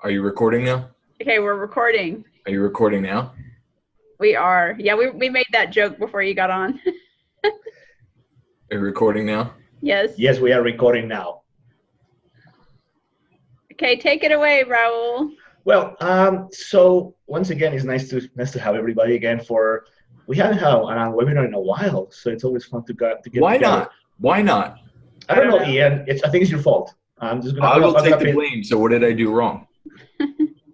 Are you recording now? Okay, we're recording. Are you recording now? We are. Yeah, we made that joke before you got on. Are you recording now? Yes. Yes, we are recording now. Okay, take it away, Raul. Well, so once again, it's nice to have everybody again. We haven't had a webinar in a while, so it's always fun to get Why together. not? Why not? I don't know, Ian. I think it's your fault. I'm just gonna. I will take the blame. So what did I do wrong?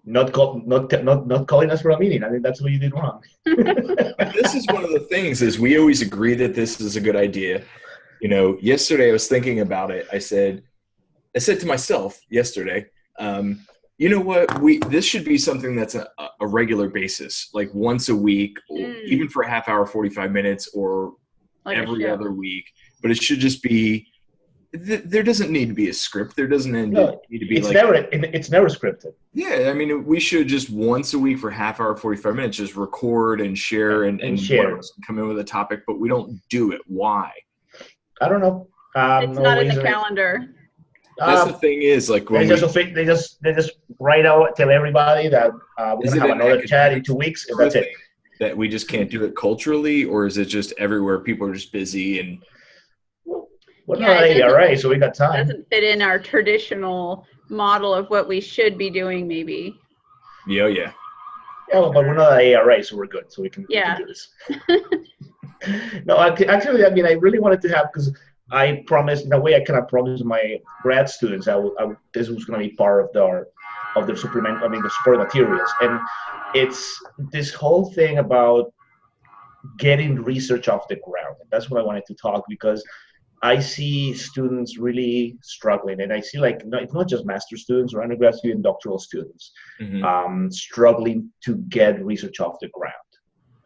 Not calling us for a meeting. I think that's what you did wrong. This is one of the things is we always agree that this is a good idea. You know, yesterday I was thinking about it. I said to myself yesterday, you know what? This should be something that's a regular basis, like once a week, or even for a half hour, 45 minutes, or like every other week. But it should just be. There doesn't need to be a script. There doesn't need to be it's never scripted. Yeah, I mean, we should just once a week for half hour, 45 minutes, just record and share and share. Come in with a topic, but we don't do it. Why? I don't know. It's not in the calendar. That's the thing is, like, when they just write out, tell everybody that we're gonna have another chat in 2 weeks, and that's it. That we just can't do it culturally, or is it just everywhere people are just busy and? We're not ARA, so we got time. It doesn't fit in our traditional model of what we should be doing, maybe. Yeah. Yeah, but we're not ARA, so we're good. So we can do this. No, actually, I mean, I really wanted to have, because I promised, in a way, I kind of promised my grad students this was going to be part of their supplement, the support materials. And it's this whole thing about getting research off the ground. And that's what I wanted to talk, because I see students really struggling, and I see it's not just master's students or undergrad students, and doctoral students struggling to get research off the ground.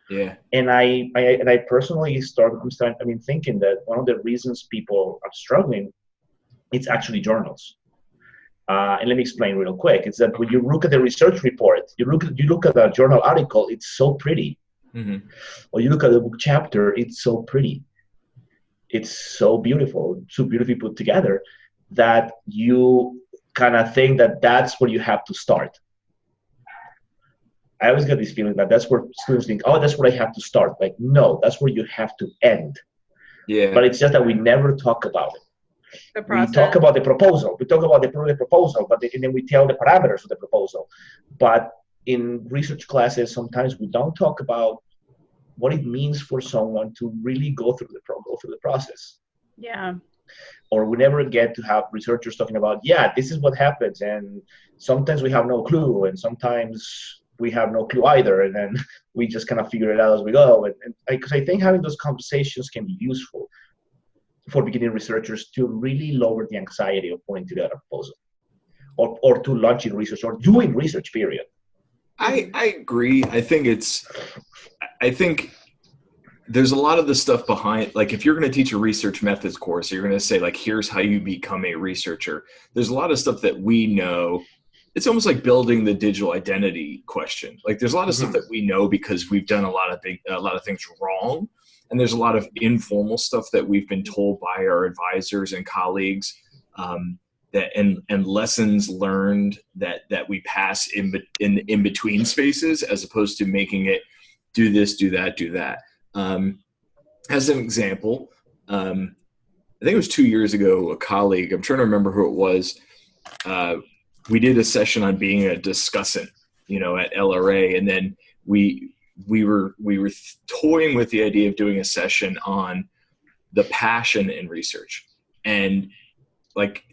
Yeah. And I personally thinking that one of the reasons people are struggling, it's actually journals. And let me explain real quick. It's that when you look at the research report, you look at a journal article, it's so pretty. Or you look at the book chapter, it's so pretty. It's so beautiful, so beautifully put together, that you kind of think that that's where you have to start. I always get this feeling that that's where students think, oh, that's where I have to start. Like, no, that's where you have to end. Yeah. But it's just that we never talk about it. We talk about the proposal. We talk about the proposal, and then we tell the parameters of the proposal. But in research classes, sometimes we don't talk about what it means for someone to really go through the process. Yeah. Or we never get to have researchers talking about, this is what happens, and sometimes we have no clue, and sometimes we have no clue either, and then we just kind of figure it out as we go. And because I think having those conversations can be useful for beginning researchers to really lower the anxiety of putting together a proposal, or to launching research, or doing research, period. I agree. I think there's a lot of the stuff behind, like, if you're going to teach a research methods course, you're going to say, like, here's how you become a researcher. There's a lot of stuff that we know. It's almost like building the digital identity question. Like, there's a lot of stuff that we know because we've done a lot of things wrong. And there's a lot of informal stuff that we've been told by our advisors and colleagues, and lessons learned that we pass in between spaces, as opposed to making it do this, do that, do that. As an example, I think it was 2 years ago, a colleague, I'm trying to remember who it was, we did a session on being a discussant, at LRA, and then we were toying with the idea of doing a session on the passion in research, and like,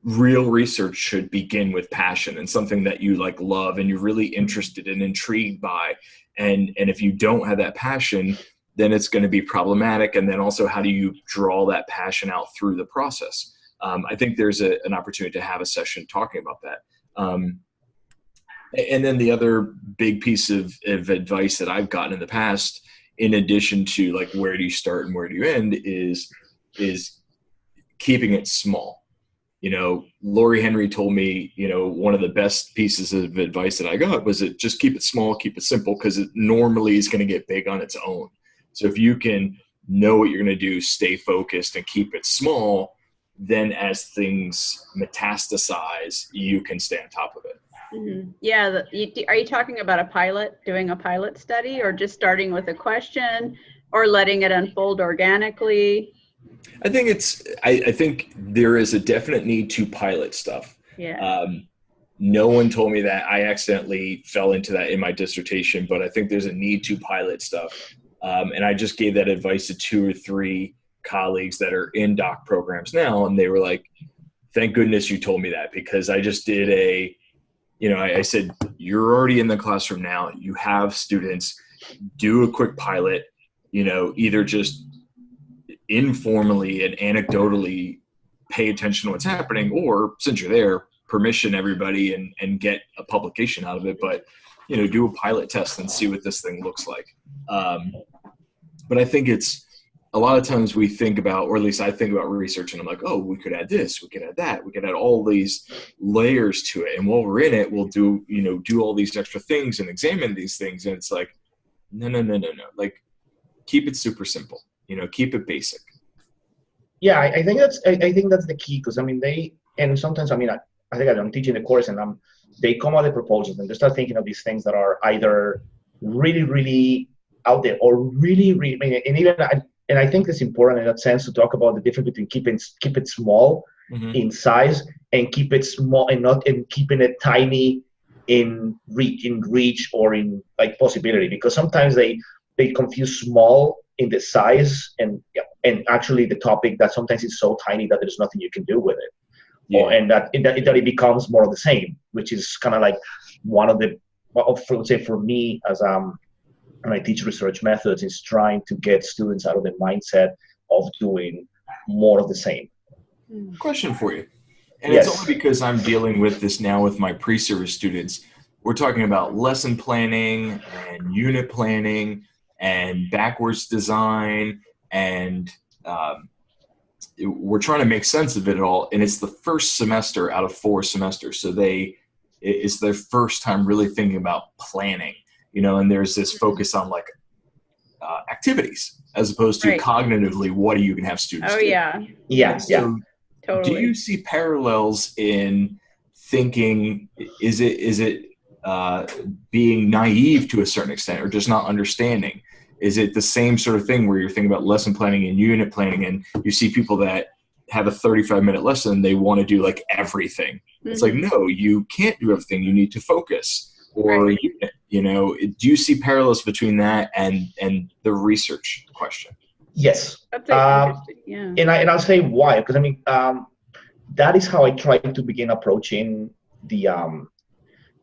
real research should begin with passion and something that you love and you're really interested and intrigued by. And if you don't have that passion, then it's going to be problematic. And then also, how do you draw that passion out through the process? I think there's an opportunity to have a session talking about that. And then the other big piece of advice that I've gotten in the past, in addition to where do you start and where do you end, is keeping it small. Lori Henry told me, one of the best pieces of advice that I got was that just keep it small, keep it simple, because it normally is going to get big on its own. So if you can know what you're going to do, stay focused, and keep it small, then as things metastasize, you can stay on top of it. Yeah. Are you talking about doing a pilot study, or just starting with a question, or letting it unfold organically? I think I think there is a definite need to pilot stuff. Yeah. No one told me that. I accidentally fell into that in my dissertation, but I think there's a need to pilot stuff. And I just gave that advice to 2 or 3 colleagues that are in doc programs now, and they were like, thank goodness you told me that, because I just did I said, you're already in the classroom now. You have students. Do a quick pilot, either just informally and anecdotally pay attention to what's happening, or since you're there, permission everybody and get a publication out of it. But, do a pilot test and see what this thing looks like. But I think it's a lot of times we think about, or at least I think about research, and I'm like, oh, we could add this, we could add that, we could add all these layers to it. And while we're in it, we'll do all these extra things and examine these things. And it's like, no. Like, keep it super simple, keep it basic. Yeah, I think that's the key, because and sometimes I think I'm teaching the course, and they come out with proposals and they start thinking of these things that are either really, really out there, or really, really, and I think it's important in that sense to talk about the difference between keep it small in size, and keep it small and keeping it tiny in reach or in like possibility, because sometimes they confuse small in the size and actually the topic, that sometimes it's so tiny that there's nothing you can do with it. Yeah. And that it becomes more of the same, which is kind of like one of the, let's say for me, as when I teach research methods, is trying to get students out of the mindset of doing more of the same. Question for you. And yes. It's only because I'm dealing with this now with my pre-service students. We're talking about lesson planning and unit planning and backwards design, and we're trying to make sense of it all. And it's the first semester out of 4 semesters. So it's their first time really thinking about planning, and there's this focus on like activities as opposed to cognitively, what are you going to have students do? Yeah. Totally. Do you see parallels in thinking, is it being naive to a certain extent, or just not understanding? Is it the same sort of thing where you're thinking about lesson planning and unit planning, and you see people that have a 35-minute lesson, they want to do like everything? It's like, no, you can't do everything. You need to focus. Or, do you see parallels between that and the research question? Yes. That's interesting. Yeah. And I'll say why, because that is how I try to begin approaching the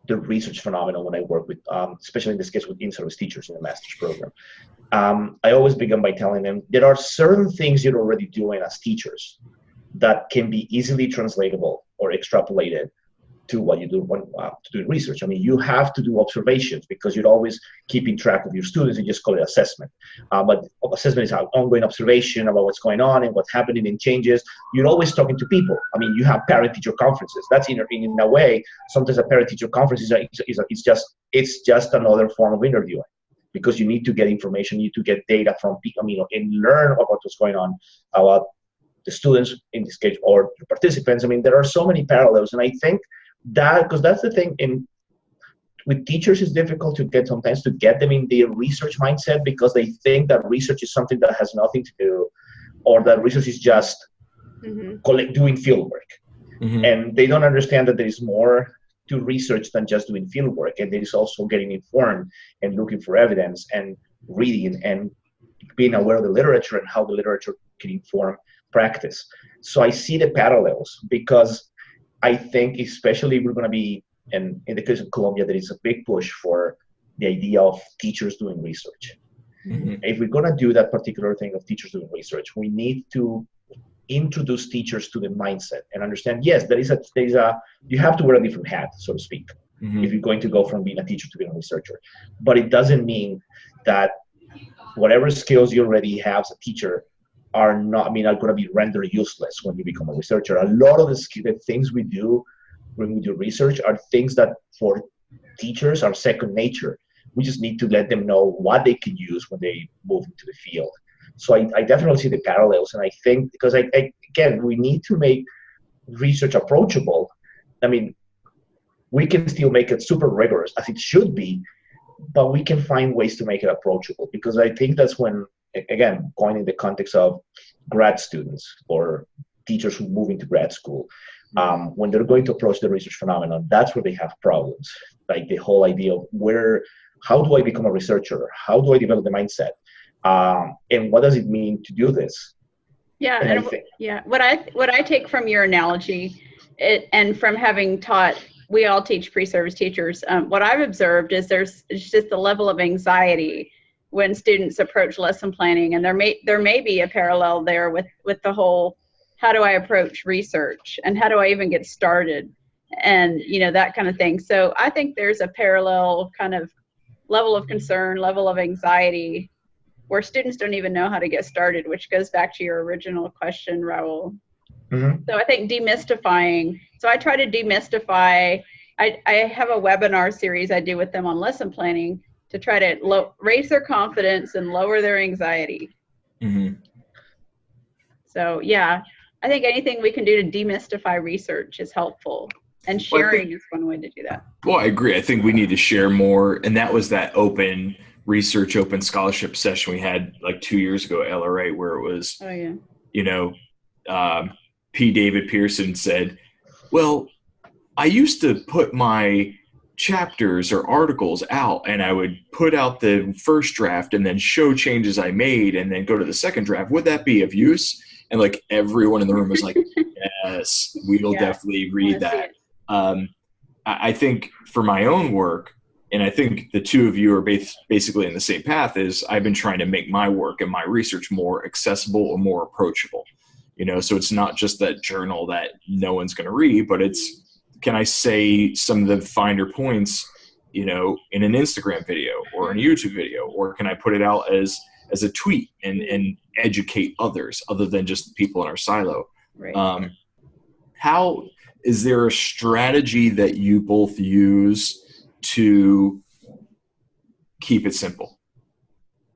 research phenomenon when I work with, especially in this case with in-service teachers in the master's program. I always begin by telling them there are certain things you're already doing as teachers that can be easily translatable or extrapolated to what you do when to do research. You have to do observations because you're always keeping track of your students. You just call it assessment. But assessment is an ongoing observation about what's going on and what's happening and changes. You're always talking to people. You have parent-teacher conferences. That's in a way, sometimes a parent-teacher conference it's just another form of interviewing, because you need to get information, you need to get data from people, and learn about what's going on about the students in this case or the participants. There are so many parallels, and I think that, because that's the thing with teachers, it's difficult to get them in their research mindset, because they think that research is something that has nothing to do, or that research is just doing field work. And they don't understand that there is more to research than just doing field work, and there is also getting informed and looking for evidence and reading and being aware of the literature and how the literature can inform practice. So I see the parallels, because I think especially we're going to be, and in the case of Colombia, there is a big push for the idea of teachers doing research. If we're going to do that particular thing of teachers doing research, we need to introduce teachers to the mindset and understand, yes, you have to wear a different hat, so to speak, if you're going to go from being a teacher to being a researcher. But it doesn't mean that whatever skills you already have as a teacher are going to be rendered useless when you become a researcher. A lot of the things we do when we do research are things that for teachers are second nature. We just need to let them know what they can use when they move into the field. So I definitely see the parallels, and I think, because again, we need to make research approachable. we can still make it super rigorous as it should be, but we can find ways to make it approachable, because I think that's when, again, going in the context of grad students or teachers who move into grad school, when they're going to approach the research phenomenon, that's where they have problems. Like the whole idea of how do I become a researcher? How do I develop the mindset? And what does it mean to do this? Yeah, what I take from your analogy, and from having taught, we all teach pre-service teachers, what I've observed is it's just a level of anxiety when students approach lesson planning, and there may be a parallel there with the whole, how do I approach research and how do I even get started, and that kind of thing. So I think there's a parallel kind of level of concern, level of anxiety, where students don't even know how to get started, which goes back to your original question, Raul. Mm-hmm. So I think demystifying. So I try to demystify. I have a webinar series I do with them on lesson planning to try to raise their confidence and lower their anxiety. Mm-hmm. So yeah, I think anything we can do to demystify research is helpful. And sharing is one way to do that. Well, I agree. I think we need to share more. And that was that open research, open scholarship session we had like 2 years ago at LRA, where it was, P. David Pearson said, well, I used to put my chapters or articles out, and I would put out the first draft and then show changes I made and then go to the second draft. Would that be of use? And like everyone in the room was like, yes, we'll definitely read that. I think for my own work, and I think the two of you are basically in the same path, is I've been trying to make my work and my research more accessible or more approachable. So it's not just that journal that no one's going to read, but it's, can I say some of the finer points, in an Instagram video or a YouTube video, or can I put it out as a tweet and educate others other than just people in our silo? Right. How is there a strategy that you both use to keep it simple,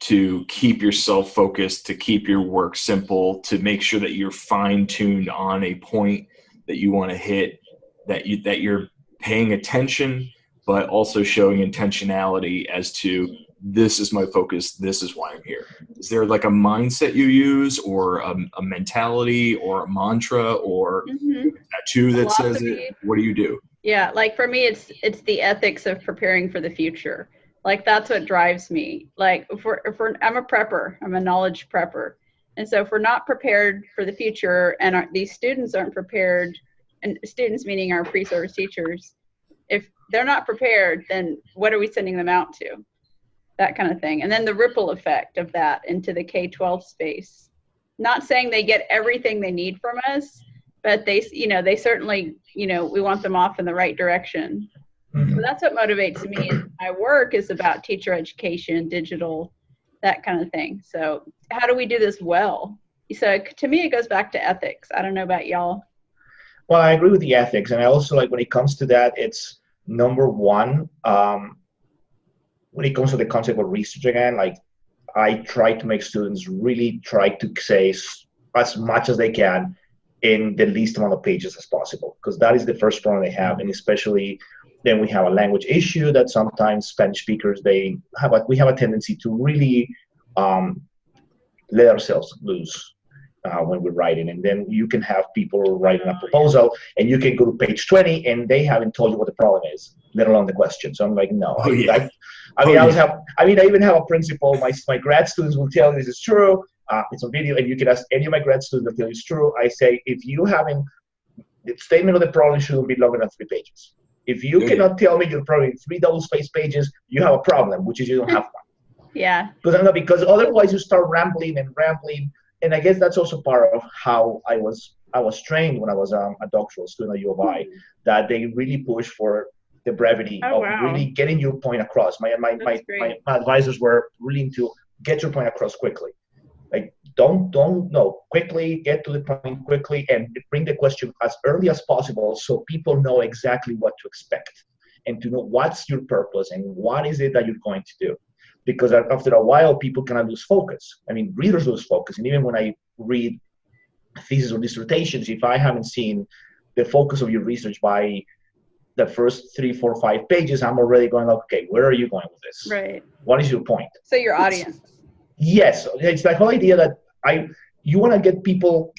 to keep yourself focused, to keep your work simple, to make sure that you're fine-tuned on a point that you want to hit, that you're paying attention, but also showing intentionality as to, this is my focus, this is why I'm here? Is there like a mindset you use, or a mentality, or a mantra, or a tattoo that says it? What do you do? Yeah, like for me, it's the ethics of preparing for the future. Like that's what drives me. Like if I'm a prepper, I'm a knowledge prepper. And so if we're not prepared for the future, and these students aren't prepared, and students meaning our pre-service teachers, if they're not prepared, then what are we sending them out to? That kind of thing. And then the ripple effect of that into the K-12 space. Not saying they get everything they need from us, but they certainly, we want them off in the right direction. Mm-hmm. So that's what motivates me. My work is about teacher education, digital, that kind of thing. So how do we do this well? So to me, it goes back to ethics. I don't know about y'all. Well, I agree with the ethics. And I also like, when it comes to that, it's number one, when it comes to the concept of research, again, like I try to make students really try to say as much as they can in the least amount of pages as possible, because that is the first problem they have. And especially then we have a language issue that sometimes Spanish speakers, we have a tendency to really let ourselves loose when we're writing. And then you can have people writing a proposal and you can go to page 20 and they haven't told you what the problem is, let alone the question. So I'm like, no. I even have a principle. My grad students will tell you this is true. It's on video, and you can ask any of my grad students, they'll tell you it's true. I say, if you haven't, the statement of the problem shouldn't be longer than 3 pages. If you cannot tell me your problem in 3 double-spaced pages, you have a problem, which is you don't have one. Yeah. Because otherwise you start rambling. And I guess that's also part of how I was trained when I was a doctoral student at U of I, that they really push for the brevity of really getting your point across. My advisors were willing to get your point across quickly. Like, quickly, get to the point quickly, and bring the question as early as possible so people know exactly what to expect and to know what's your purpose and what is it that you're going to do. Because after a while, people kind of lose focus. I mean, readers lose focus. And even when I read theses or dissertations, if I haven't seen the focus of your research by the first 3, 4, 5 pages, I'm already going like, okay, where are you going with this? Right. What is your point? So your audience. Yes, it's the whole idea that you want to get people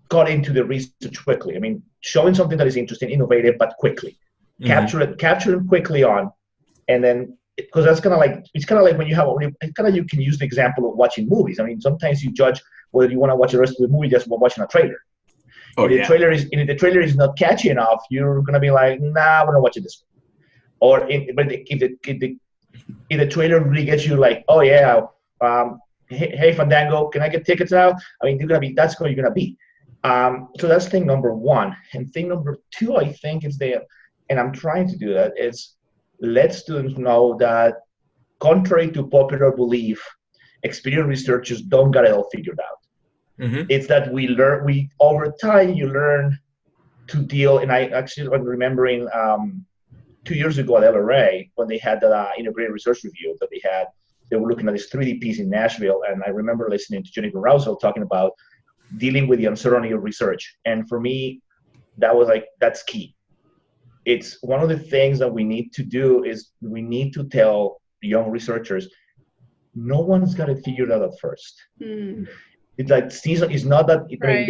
got into the research quickly. I mean, showing something that is interesting, innovative, but quickly. Mm-hmm. Capture them quickly on, and then because that's kind of like when you can use the example of watching movies. I mean, sometimes you judge whether you want to watch the rest of the movie just by watching a trailer. Oh, if the trailer is not catchy enough, you're gonna be like, nah, I'm gonna watch it this way. Or if the trailer really gets you like, oh yeah, hey Fandango, can I get tickets now? I mean, that's where you're gonna be. So that's thing number one. And thing number two, I think, is and I'm trying to do that, is let students know that contrary to popular belief, experienced researchers don't got it all figured out. Mm-hmm. It's that over time you learn to deal, and I actually am remembering 2 years ago at LRA when they had the integrated research review that they were looking at this 3D piece in Nashville, and I remember listening to Jennifer Raul talking about dealing with the uncertainty of research. And for me, that's key. It's one of the things that we need to do is we need to tell young researchers, no one's got it figured out at first. It's like it's not that. Right.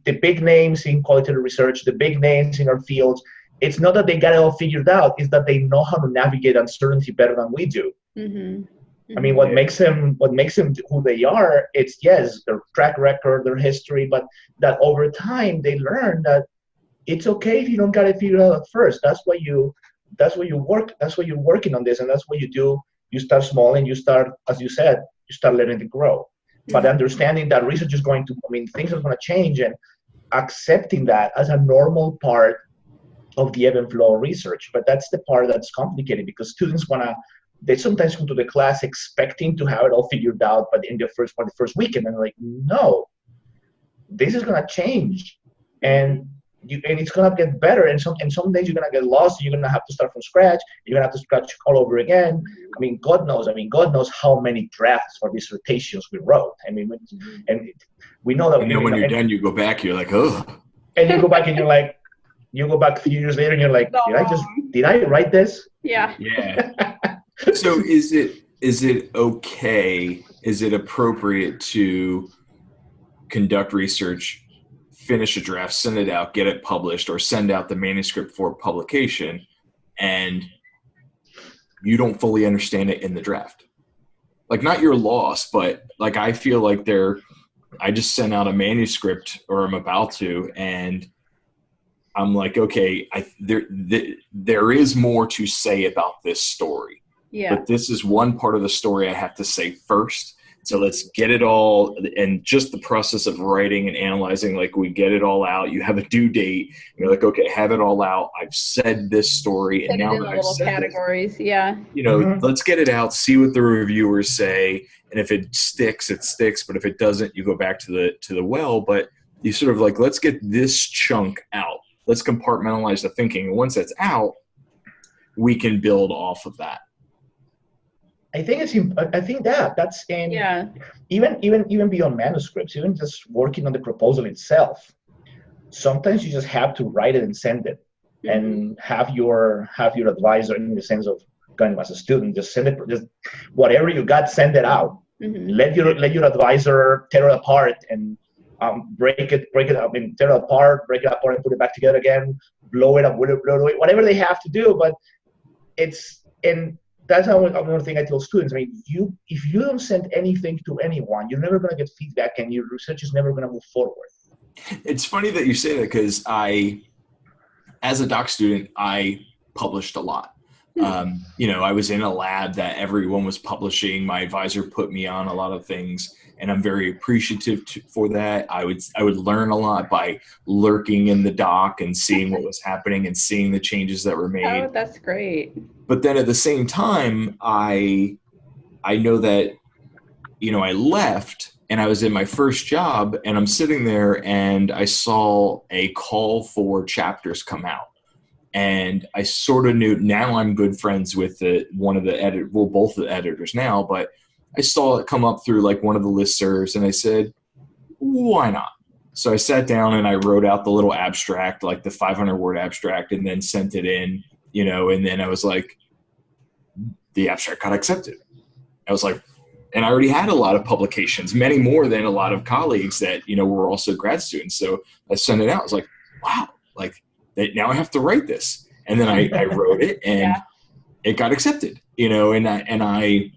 The big names in qualitative research, the big names in our fields, it's not that they got it all figured out. It's that they know how to navigate uncertainty better than we do. Mm-hmm. Mm-hmm. I mean, what makes them who they are, it's their track record, their history, but that over time they learn that it's okay if you don't got it figured out at first. That's why you work. That's why you're working on this, and that's what you do. You start small, and you start, as you said, you start letting it grow. Mm-hmm. But understanding that research is things are going to change, and accepting that as a normal part of the ebb and flow of research. But that's the part that's complicated because students they sometimes come to the class expecting to have it all figured out, but in the first weekend, and they're like, no, this is going to change. And it's going to get better, and some days you're going to get lost. You're going to have to start from scratch. You're going to have to scratch all over again. I mean, God knows how many drafts for dissertations we wrote. I mean, and we know that. And then when you're done, you go back. You're like, oh. And you go back, and you're like, you go back a few years later, and you're like, did I write this? Yeah. Yeah. So is it okay? Is it appropriate to conduct research, finish a draft, send it out, get it published, or send out the manuscript for publication, and you don't fully understand it in the draft? Like, not your loss, but like, I feel like I just sent out a manuscript, or I'm about to, and I'm like, okay, there is more to say about this story. Yeah. But this is one part of the story I have to say first. So let's get it all, and just the process of writing and analyzing, like, we get it all out. You have a due date. You're like, okay, have it all out. I've said this story, and now that I've said categories, let's get it out, see what the reviewers say, and if it sticks, it sticks. But if it doesn't, you go back to the well. But you sort of like, let's get this chunk out. Let's compartmentalize the thinking. And once that's out, we can build off of that. I think that's even beyond manuscripts, even just working on the proposal itself. Sometimes you just have to write it and send it, and have your advisor, in the sense of going as a student, just send it. Just whatever you got, send it out. Mm-hmm. Let your advisor tear it apart and break it up. I mean, tear it apart, break it apart, and put it back together again. Blow it up, whatever they have to do. But that's another thing I tell students. I mean, if you don't send anything to anyone, you're never going to get feedback, and your research is never going to move forward. It's funny that you say that, because as a doc student, I published a lot. I was in a lab that everyone was publishing. My advisor put me on a lot of things, and I'm very appreciative for that. I would learn a lot by lurking in the doc and seeing what was happening and seeing the changes that were made. Oh, that's great. But then at the same time, I know that, I left, and I was in my first job, and I'm sitting there, and I saw a call for chapters come out. And I sort of knew, now I'm good friends with both the editors now, but I saw it come up through like one of the listservs, and I said, why not? So I sat down and I wrote out the little abstract, like the 500-word abstract, and then sent it in, and then I was like, the abstract got accepted. I was like, and I already had a lot of publications, many more than a lot of colleagues that, were also grad students. So I sent it out. I was like, wow, like now I have to write this. And then I wrote it and it got accepted, and I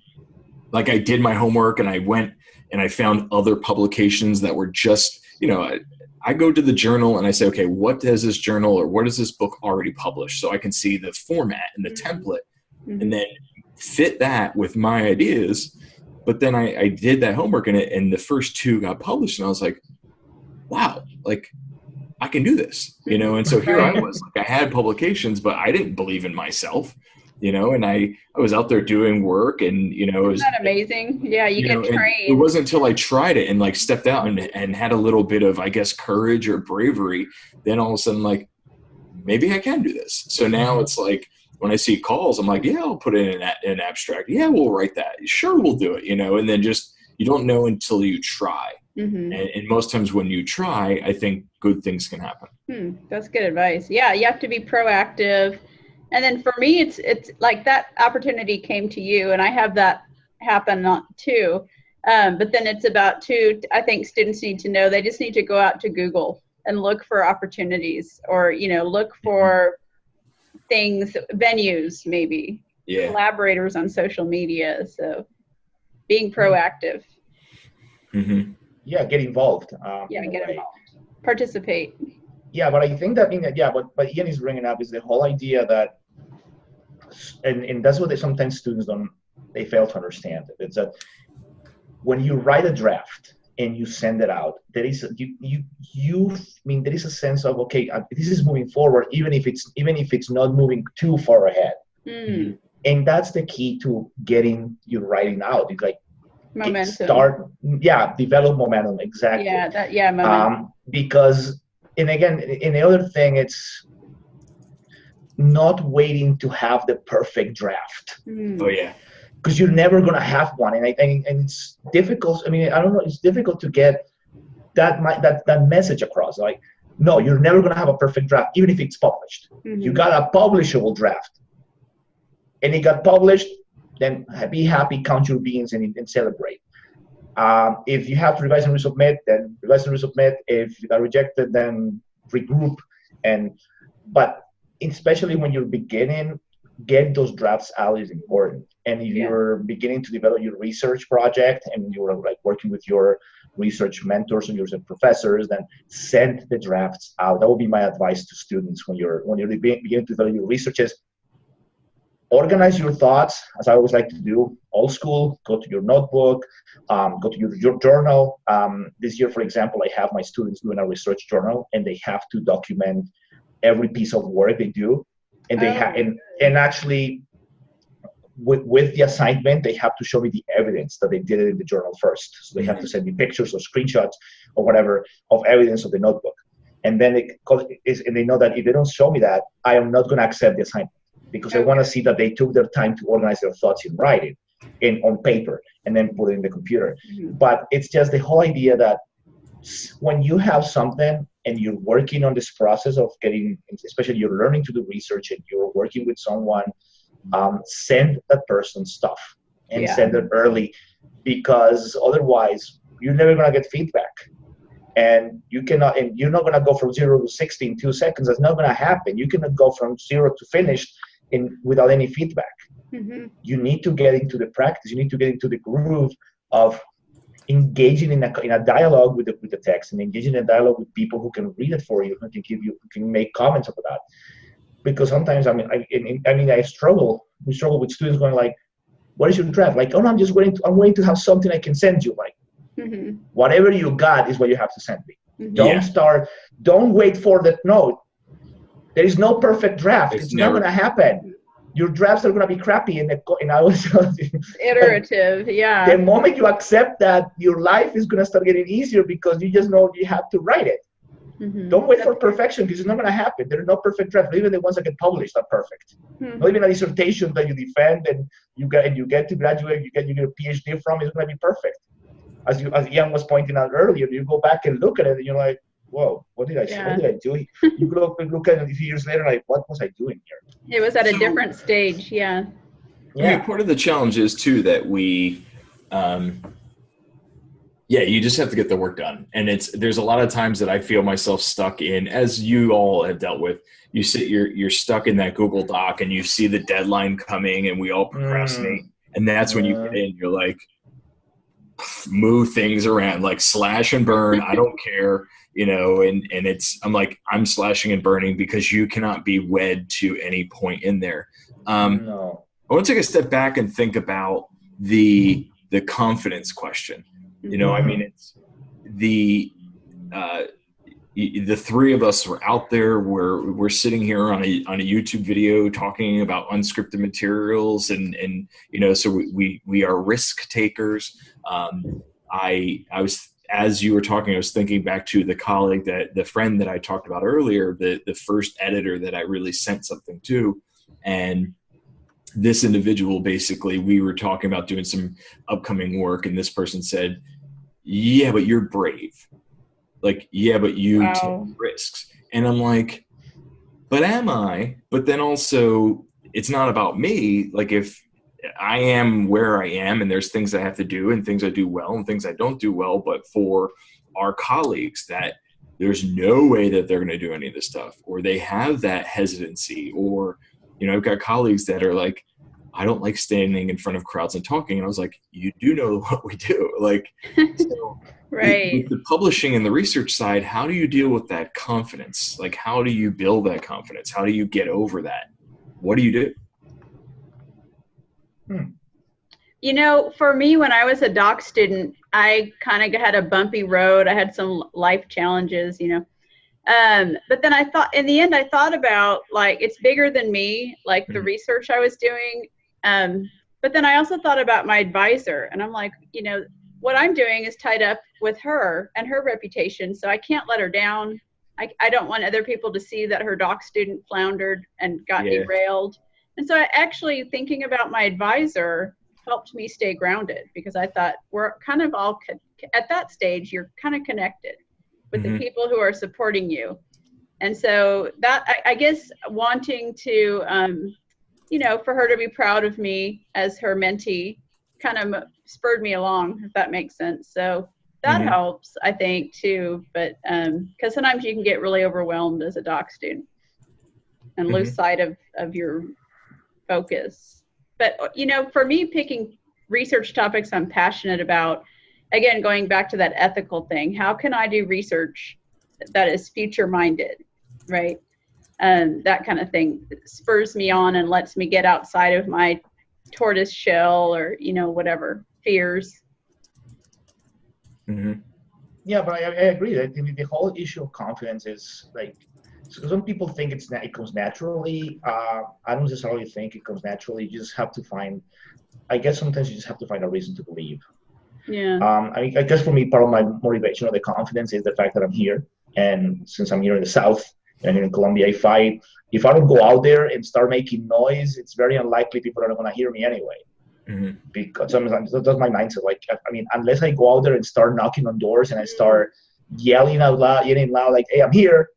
did my homework and I went and I found other publications that were just, I go to the journal and I say, okay, what does this journal or what does this book already publish? So I can see the format and the template and then fit that with my ideas. But then I did that homework and the first 2 got published and I was like, wow, like I can do this, and so here I was, like I had publications, but I didn't believe in myself, and I was out there doing work and, it was Isn't that amazing? Yeah. You get trained. It wasn't until I tried it and like stepped out and had a little bit of, I guess, courage or bravery, then all of a sudden, like, maybe I can do this. So now it's like, when I see calls, I'm like, yeah, I'll put it in an abstract. Yeah, we'll write that. Sure, we'll do it, and then just, you don't know until you try. And most times when you try, I think good things can happen. That's good advice. Yeah, you have to be proactive. And then for me, it's like that opportunity came to you, and I have that happen too. But then it's about I think students need to know they just need to go out to Google and look for opportunities, or look for things, venues, maybe collaborators on social media. So being proactive. Yeah, get involved. Get involved. Participate. Yeah, but I think that what Ian is bringing up is the whole idea that, and that's what sometimes students they fail to understand. It's that when you write a draft and you send it out, there is there is a sense of, okay, this is moving forward, even if it's not moving too far ahead. And that's the key to getting your writing out. It's like momentum. Develop momentum. Exactly. Momentum. Because, and again, in the other thing, it's not waiting to have the perfect draft. Oh yeah. Because you're never going to have one, and it's difficult. I mean, I don't know. It's difficult to get that message across. Like, no, you're never going to have a perfect draft, even if it's published. You got a publishable draft, and it got published. Then be happy, count your beans, and celebrate. If you have to revise and resubmit, then revise and resubmit. If you got rejected, then regroup. But especially when you're beginning, get those drafts out is important. And if you're beginning to develop your research project and you're like working with your research mentors or your professors, then send the drafts out. That would be my advice to students when you're beginning to develop your researches. Organize your thoughts, as I always like to do, old school. Go to your notebook, go to your journal. This year, for example, I have my students doing a research journal, and they have to document every piece of work they do. And they and actually, with the assignment, they have to show me the evidence that they did it in the journal first. So they have to send me pictures or screenshots or whatever of evidence of the notebook. And then they know that if they don't show me that, I am not going to accept the assignment, because I want to see that they took their time to organize their thoughts in writing, on paper, and then put it in the computer. But it's just the whole idea that when you have something and you're working on this process of getting, especially you're learning to do research and you're working with someone, send that person stuff and send it early, because otherwise you're never going to get feedback. And you're not going to go from 0 to 60 in 2 seconds. That's not going to happen. You cannot go from 0 to finished without any feedback. You need to get into the practice. You need to get into the groove of engaging in a dialogue with the text, and engaging in a dialogue with people who can read it for you, who can make comments about that. Because sometimes, we struggle with students going like, what is your draft? Like, oh no, I'm waiting to have something I can send you. Like, whatever you got is what you have to send me. Don't wait for that. No, there is no perfect draft. It's not going to happen. Your drafts are going to be crappy, and I was iterative. The moment you accept that, your life is going to start getting easier, because you just know you have to write it. Don't wait for perfection, because it's not going to happen. There are no perfect drafts. Even the ones that get published are perfect. Not even a dissertation that you defend and you get to graduate, you get a PhD from, is going to be perfect. as Ian was pointing out earlier, you go back and look at it and you're like, whoa, what did I say? What did I do? You look at it a few years later, like, what was I doing here? It was at a different stage, yeah. I mean, part of the challenge is too that we, you just have to get the work done. And there's a lot of times that I feel myself stuck in, as you all have dealt with, you're stuck in that Google Doc and you see the deadline coming and we all procrastinate. And that's when you get in, you're like, move things around, like slash and burn. I don't care, and I'm slashing and burning because you cannot be wed to any point in there. No. I want to take a step back and think about the confidence question. I mean, it's the three of us were out there. We're sitting here on a YouTube video talking about unscripted materials, and so we are risk takers. I was, as you were talking, I was thinking back to the friend that I talked about earlier, the first editor that I really sent something to, and this individual, basically, we were talking about doing some upcoming work, and this person said, yeah, but you're brave. Like, yeah, but you take risks. And I'm like, but am I? But then also, it's not about me. Like, if I am where I am and there's things I have to do and things I do well and things I don't do well, but for our colleagues that there's no way that they're going to do any of this stuff, or they have that hesitancy, or, I've got colleagues that are like, I don't like standing in front of crowds and talking. And I was like, you do know what we do. Like, so right. With the publishing and the research side, how do you deal with that confidence? Like, how do you build that confidence? How do you get over that? What do you do? For me, when I was a doc student, I kind of had a bumpy road. I had some life challenges, but then in the end, I thought about, like, it's bigger than me, like the research I was doing. But then I also thought about my advisor, and I'm like, what I'm doing is tied up with her and her reputation, so I can't let her down. I don't want other people to see that her doc student floundered and got derailed. And so actually thinking about my advisor helped me stay grounded, because I thought we're kind of all, at that stage, you're kind of connected with the people who are supporting you. And so that, I guess, wanting to, for her to be proud of me as her mentee kind of spurred me along, if that makes sense. So that helps, I think, too. But because sometimes you can get really overwhelmed as a doc student and lose sight of your focus. But, for me, picking research topics I'm passionate about, again, going back to that ethical thing, how can I do research that is future-minded, right? That kind of thing spurs me on and lets me get outside of my tortoise shell or, whatever, fears. Yeah, but I agree. I think the whole issue of confidence is, like, so some people think it comes naturally. I don't necessarily think it comes naturally. You just have to find, I guess sometimes you just have to find a reason to believe. Yeah. I guess for me, part of my motivation of the confidence is the fact that I'm here. And since I'm here in the South and I'm here in Colombia, if I don't go out there and start making noise, it's very unlikely people are going to hear me anyway. Because sometimes that's my mindset. Like, I mean, unless I go out there and start knocking on doors and I start yelling loud, like, hey, I'm here.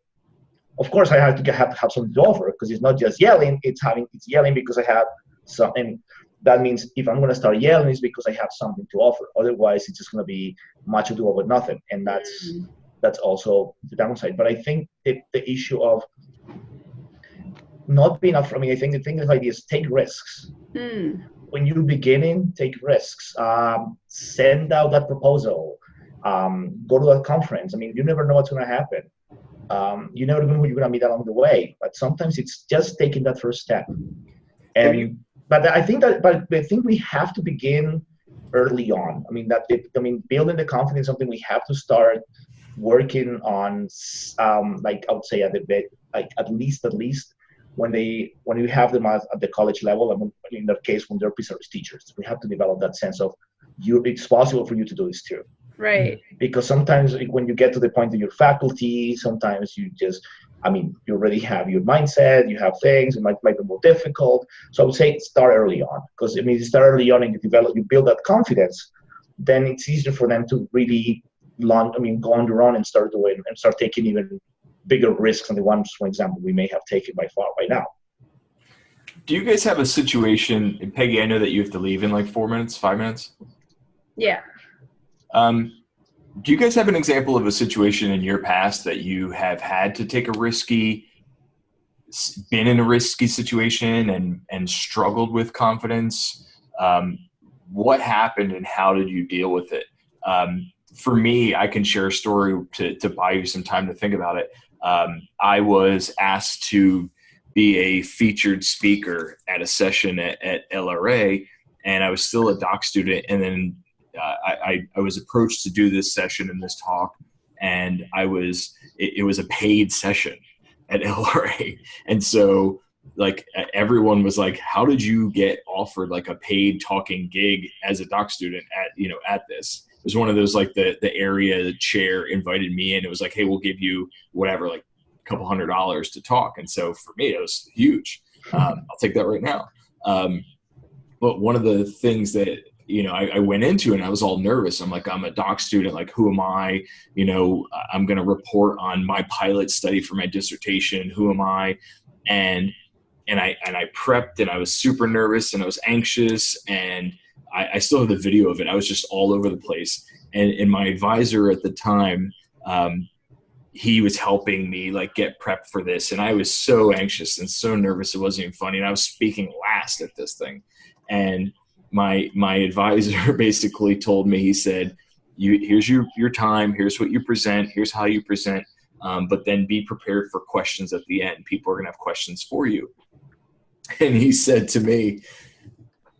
Of course, I have to have something to offer, because it's not just yelling. It's yelling because I have something. That means if I'm going to start yelling, it's because I have something to offer. Otherwise, it's just going to be much ado about nothing, and that's also the downside. But I think the issue of not being afraid. I mean, I think the thing is take risks. When you're beginning, take risks. Send out that proposal. Go to that conference. I mean, you never know what's going to happen. You never know who you're going to meet along the way. But sometimes it's just taking that first step. But I think we have to begin early on. I mean, building the confidence is something we have to start working on. Like, I would say at least when you have them at the college level, and in their case, when they're pre-service teachers, we have to develop that sense of it's possible for you to do this too. Right. Because sometimes when you get to the point of your faculty, sometimes you already have your mindset, you have things, it might be more difficult. So I would say start early on, because you start early on and you build that confidence. then it's easier for them to really go on their own and start taking even bigger risks than the ones, for example, we may have taken by far by now. Do you guys have a situation, and Peggy, I know that you have to leave in like 4 minutes, 5 minutes? Yeah. Do you guys have an example of a situation in your past that you have had to take been in a risky situation and struggled with confidence? What happened and how did you deal with it? For me, I can share a story to buy you some time to think about it. I was asked to be a featured speaker at a session at LRA, and I was still a doc student. And then I was approached to do this session and this talk, and it was a paid session at LRA. And so like everyone was like, how did you get offered like a paid talking gig as a doc student at this? It was one of those, like the chair invited me in. It was like, hey, we'll give you whatever, like a couple $100 to talk. And so for me, it was huge. I'll take that right now. But one of the things that, I went into, and I was all nervous. I'm like, I'm a doc student. Like, who am I? I'm going to report on my pilot study for my dissertation. Who am I? And I prepped, and I was super nervous, and I was anxious, and I still have the video of it. I was just all over the place. And my advisor at the time, he was helping me like get prepped for this. And I was so anxious and so nervous. It wasn't even funny. And I was speaking last at this thing. And my advisor basically told me, he said, here's your time. Here's what you present. Here's how you present. But then be prepared for questions at the end. People are going to have questions for you. And he said to me,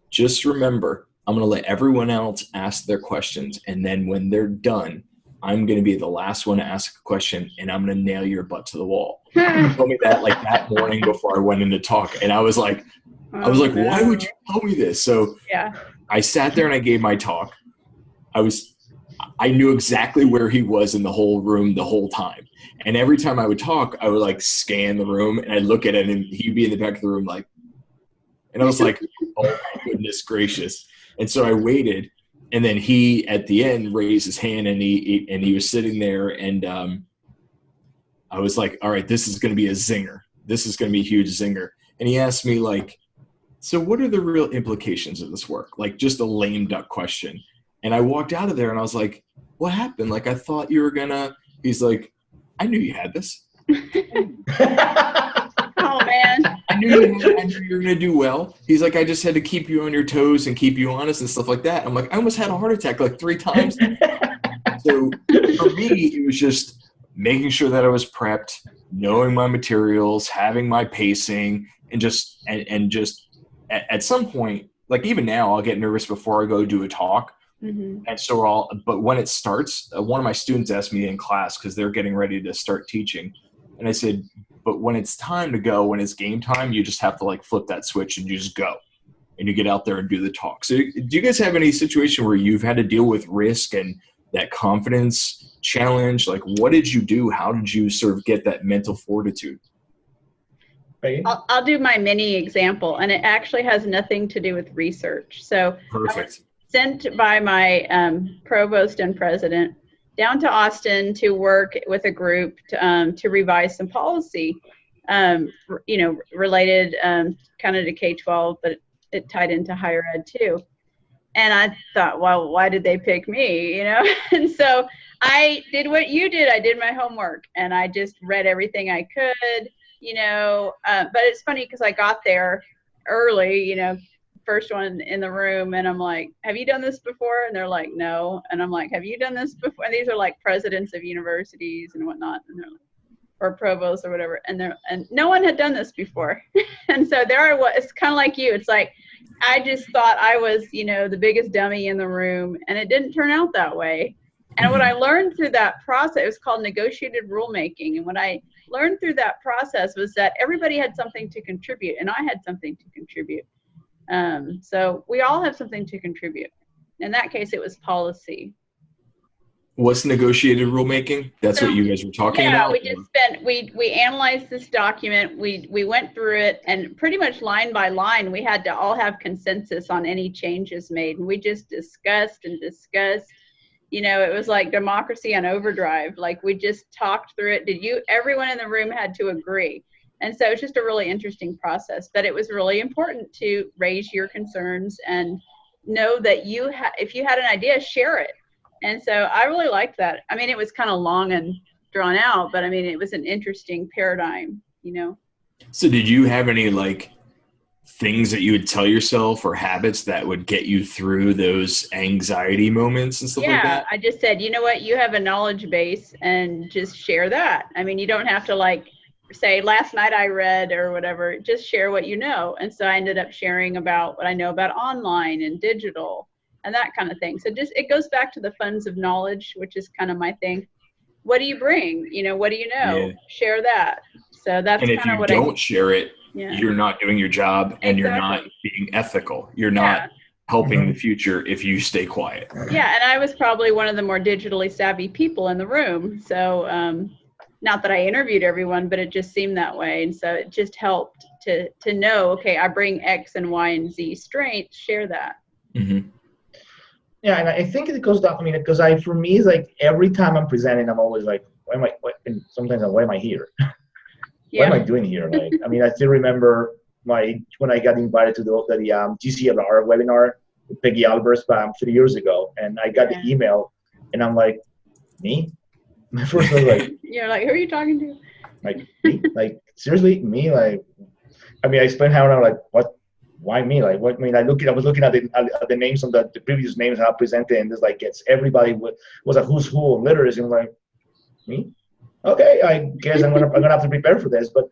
just remember, I'm going to let everyone else ask their questions. And then when they're done, I'm going to be the last one to ask a question, and I'm going to nail your butt to the wall. He told me that like that morning before I went in to talk. And I was like, why would you tell me this? So yeah, I sat there and I gave my talk. I knew exactly where he was in the whole room the whole time. And every time I would talk, I would like scan the room, and I'd look at it, and he'd be in the back of the room like, and I was like, oh my goodness gracious. And so I waited, and then he at the end raised his hand, and he was sitting there, and I was like, all right, this is going to be a zinger. This is going to be a huge zinger. And he asked me like, so what are the real implications of this work? Like just a lame duck question. And I walked out of there, and I was like, what happened? Like, I thought you were gonna, he's like, I knew you had this. Oh man. I knew you were going to do well. He's like, I just had to keep you on your toes and keep you honest and stuff like that. I'm like, I almost had a heart attack like 3 times. So for me, it was just making sure that I was prepped, knowing my materials, having my pacing, and just at some point, like even now, I'll get nervous before I go do a talk. Mm-hmm. And so but when it starts, one of my students asked me in class, because they're getting ready to start teaching. And I said, but when it's time to go, when it's game time, you just have to like flip that switch and you just go and you get out there and do the talk. So do you guys have any situation where you've had to deal with risk and that confidence challenge? Like, what did you do? How did you sort of get that mental fortitude? I'll do my mini example, and it actually has nothing to do with research. So perfect. Sent by my provost and president down to Austin to work with a group to revise some policy, related kind of to K-12, but it tied into higher ed too. And I thought, well, why did they pick me? And so I did what you did. I did my homework, and I just read everything I could, but it's funny because I got there early, first one in the room, and I'm like, have you done this before? And they're like, no. And I'm like, have you done this before? And these are like presidents of universities and whatnot, and they're like, or provosts or whatever, and no one had done this before. And so it's kind of like you. It's like I just thought I was the biggest dummy in the room, and it didn't turn out that way. And what I learned through that process, it was called negotiated rulemaking, and what I learned through that process was that everybody had something to contribute, and I had something to contribute. So we all have something to contribute. In that case, it was policy. What's negotiated rulemaking? That's what you guys were talking about? We analyzed this document, we went through it, and pretty much line by line, we had to all have consensus on any changes made. And we just discussed and discussed. You know, it was like democracy on overdrive. Like, we just talked through it. Everyone in the room had to agree. And so it's just a really interesting process. But it was really important to raise your concerns and know that if you had an idea, share it. And so I really liked that. I mean, it was kind of long and drawn out, but I mean, it was an interesting paradigm, you know? So did you have any like things that you would tell yourself or habits that would get you through those anxiety moments and stuff like that? Yeah, I just said, you know what, you have a knowledge base and just share that. I mean, you don't have to like say last night I read or whatever, just share what you know. And so I ended up sharing about what I know about online and digital and that kind of thing. So just, it goes back to the funds of knowledge, which is kind of my thing. What do you bring? You know, what do you know? Yeah. Share that. So that's kind of what I... And if you don't share it, you're not doing your job and you're not being ethical. You're not helping the future if you stay quiet. Yeah, and I was probably one of the more digitally savvy people in the room. So not that I interviewed everyone, but it just seemed that way. And so it just helped to know, okay, I bring X and Y and Z strengths, share that. Mm-hmm. Yeah, and I think it goes down. I mean, because for me, it's like every time I'm presenting, I'm always like, and sometimes why am I here? What am I doing here? Like, I mean, I still remember when I got invited to the GCLR webinar with Peggy Alberts 3 years ago, and I got the email, and I'm like, me? My first was like, you're like, who are you talking to? Like, me? Like, seriously, me? Like, I mean, I explained how I'm like, what? Why me? Like, what? I mean, I was looking at the names of the previous names I presented, and there's like, everybody was a who's who of literacy. And I'm like, me? Okay, I guess I'm gonna have to prepare for this. But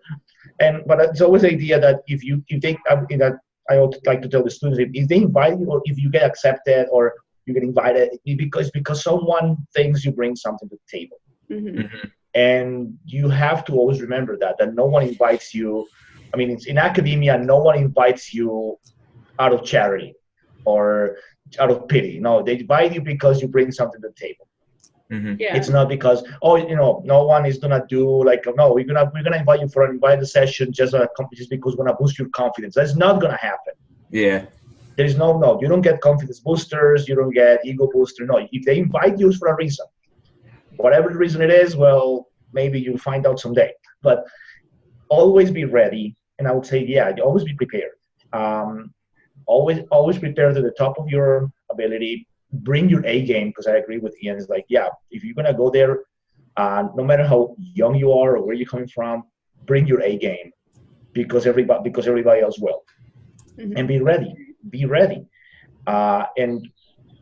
it's always the idea that if you take that I always like to tell the students, if they invite you or if you get accepted or you get invited, because someone thinks you bring something to the table. Mm-hmm. And you have to always remember that no one invites you. I mean, it's in academia, no one invites you out of charity or out of pity. No, they invite you because you bring something to the table. Mm-hmm. Yeah. It's not because no one is gonna do like we're gonna invite you for an invited session just because we're gonna boost your confidence. That's not gonna happen. Yeah. There's no. You don't get confidence boosters. You don't get ego booster. No, if they invite you, it's for a reason. Whatever the reason it is, well, maybe you'll find out someday. But always be ready, and I would say, always be prepared. Always prepare to the top of your ability. Bring your A game, because I agree with Ian. It's like, if you're gonna go there, no matter how young you are or where you're coming from, bring your A game, because everybody else will. Mm-hmm. And be ready. And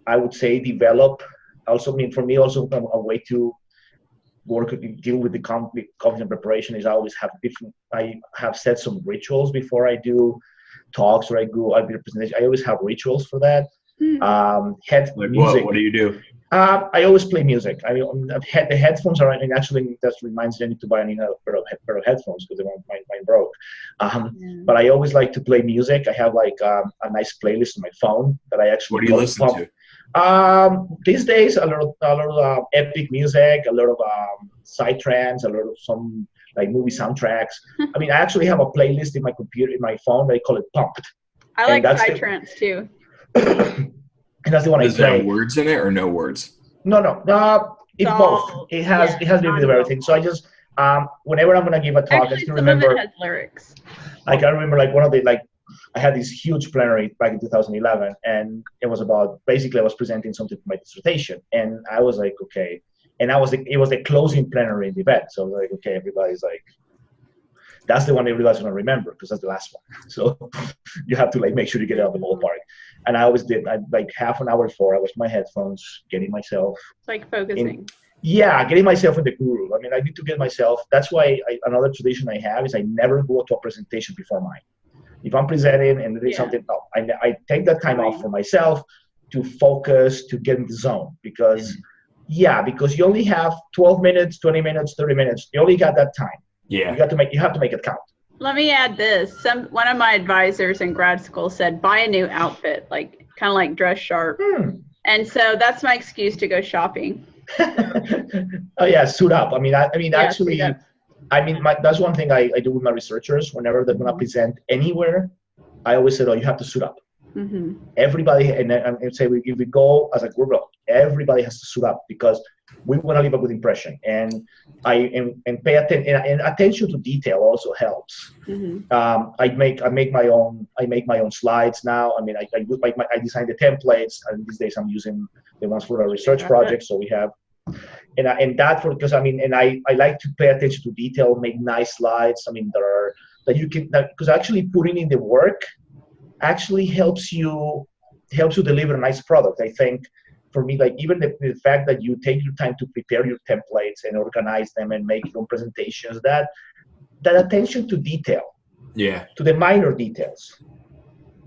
I would say develop. Also, I mean, for me, also a way to deal with the confident preparation is I have set some rituals before I do talks or I do presentation. I always have rituals for that. Music. What do you do? I always play music. The headphones are, and actually that reminds me I need to buy a pair of headphones because mine broke. But I always like to play music. I have like a nice playlist on my phone that I actually. What do you listen to? These days a lot of epic music, a lot of psytrance, a lot of some like movie soundtracks. I mean, I actually have a playlist in my computer, in my phone. I call it Pumped. I like psytrance too. And that's the one I play. Does it have words in it or no words? No. It's both. It has a little bit of everything. So I just whenever I'm gonna give a talk, I still remember. Some of it has lyrics. Like I remember, like one of the I had this huge plenary back in 2011, and it was about basically I was presenting something for my dissertation, and I was like, okay, and it was the closing plenary in the event, so I was like, okay, everybody's like. That's the one everybody's gonna remember because that's the last one. So you have to make sure you get it out of the ballpark. And I always did. Like half an hour before, I was my headphones, getting myself focusing. Getting myself in the groove. I mean, I need to get myself. That's why another tradition I have is I never go to a presentation before mine. If I'm presenting and there is something, I take that time off for myself to focus, to get in the zone because you only have 12 minutes, 20 minutes, 30 minutes. You only got that time. Yeah. You have to make it count. Let me add this. One of my advisors in grad school said, buy a new outfit, kind of like dress sharp. And so that's my excuse to go shopping. Oh yeah, suit up. I mean, Yeah, actually, that's one thing I do with my researchers. Whenever they're going to present anywhere, I always say, "Oh, you have to suit up." Everybody, and say if we go as a group, everybody has to suit up because we want to leave a good impression. And pay attention. And attention to detail also helps. I make my own slides now. I mean, I design the templates, and these days I'm using the ones for a research project. So we have, and that because I like to pay attention to detail, make nice slides. I mean, that you can, because actually putting in the work actually helps you deliver a nice product. I think for me, like even the fact that you take your time to prepare your templates and organize them and make your own presentations, that attention to detail, to the minor details,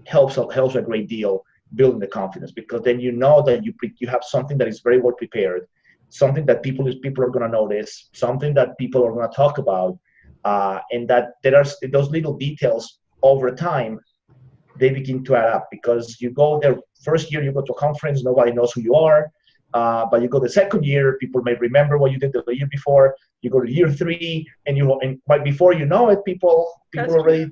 helps a great deal building the confidence, because then you know that you have something that is very well prepared, something that people are going to notice, something that people are going to talk about, and that there are those little details over time. They begin to add up, because you go there first year, you go to a conference, nobody knows who you are, but you go the second year, people may remember what you did the year before. You go to year 3, and but before you know it, people already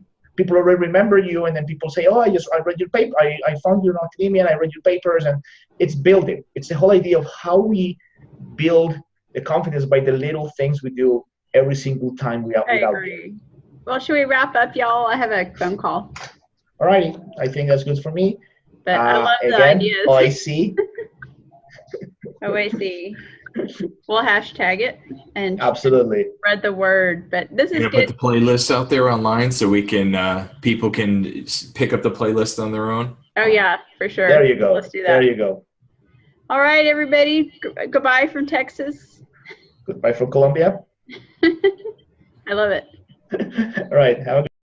remember you, and then people say, "Oh, I read your paper. I found you in academia, and I read your papers." And it's building. It's the whole idea of how we build the confidence by the little things we do every single time we out there. Well, should we wrap up, y'all? I have a phone call. All righty, I think that's good for me. But I love the again, ideas. OIC. OIC. We'll hashtag it and absolutely spread the word. But this is good. Put the playlists out there online so we can people can pick up the playlist on their own. Oh yeah, for sure. There you go. Let's do that. There you go. All right, everybody. Goodbye from Texas. Goodbye from Colombia. I love it. All right. Have a good